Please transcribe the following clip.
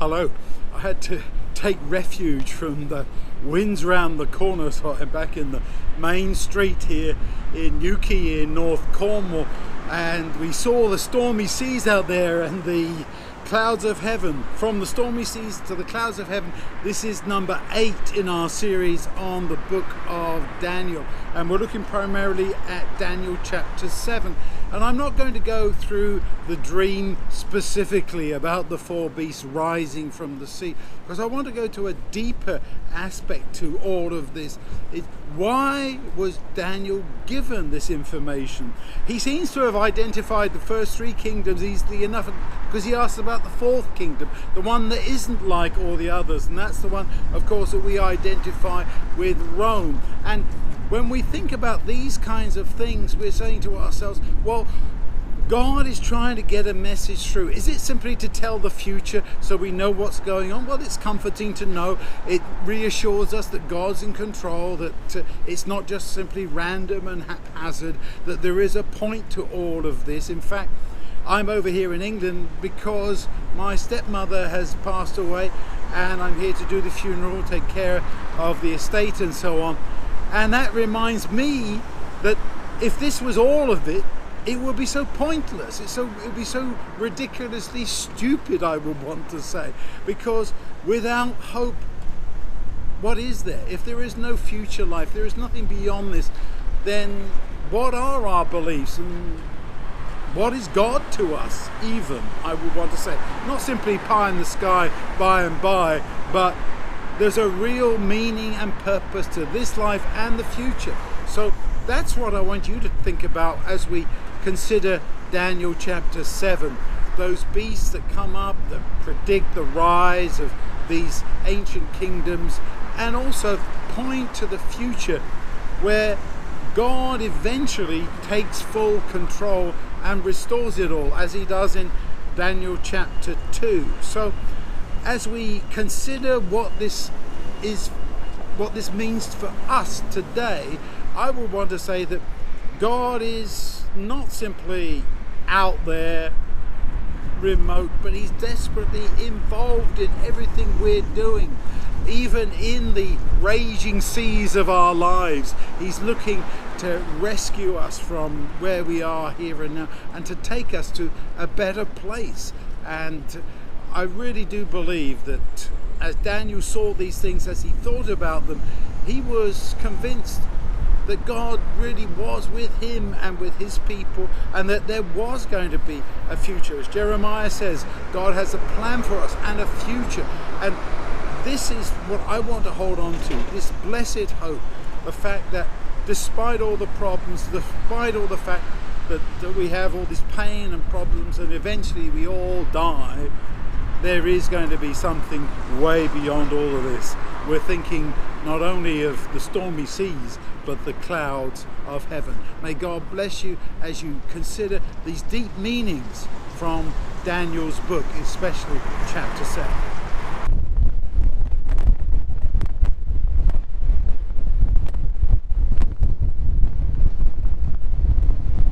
hello. I had to take refuge from the winds round the corner, so I'm back in the main street here in Newquay in North Cornwall, and we saw the stormy seas out there and the clouds of heaven. From the stormy seas to the clouds of heaven. This is number 8 in our series on the book of Daniel, and we're looking primarily at Daniel chapter 7. And I'm not going to go through the dream specifically about the 4 beasts rising from the sea, because I want to go to a deeper aspect to all of this. Why was Daniel given this information? He seems to have identified the first 3 kingdoms easily enough, because he asked about the 4th kingdom, the one that isn't like all the others, and that's the one, of course, that we identify with Rome. And when we think about these kinds of things, we're saying to ourselves, well, God is trying to get a message through. Is it simply to tell the future so we know what's going on? Well, it's comforting to know. It reassures us that God's in control, that it's not just simply random and haphazard, that there is a point to all of this. In fact, I'm over here in England because my stepmother has passed away, and I'm here to do the funeral, take care of the estate and so on. And that reminds me that if this was all of it, it would be so pointless. It would be so ridiculously stupid, I would want to say. Because without hope, what is there? If there is no future life, there is nothing beyond this, then what are our beliefs? And what is God to us, even, I would want to say? Not simply pie in the sky, by and by, but there's a real meaning and purpose to this life and the future. So that's what I want you to think about as we consider Daniel chapter 7. Those beasts that come up, that predict the rise of these ancient kingdoms, and also point to the future where God eventually takes full control and restores it all, as he does in Daniel chapter 2. So as we consider what this means for us today, I would want to say that God is not simply out there remote, but he's desperately involved in everything we're doing. Even in the raging seas of our lives, he's looking to rescue us from where we are here and now, and to take us to a better place. And I really do believe that as Daniel saw these things, as he thought about them, he was convinced that God really was with him and with his people, and that there was going to be a future. As Jeremiah says, God has a plan for us and a future. And this is what I want to hold on to, this blessed hope, the fact that despite all the problems, despite all the fact that we have all this pain and problems, and eventually we all die, there is going to be something way beyond all of this. We're thinking not only of the stormy seas, but the clouds of heaven. May God bless you as you consider these deep meanings from Daniel's book, especially chapter 7.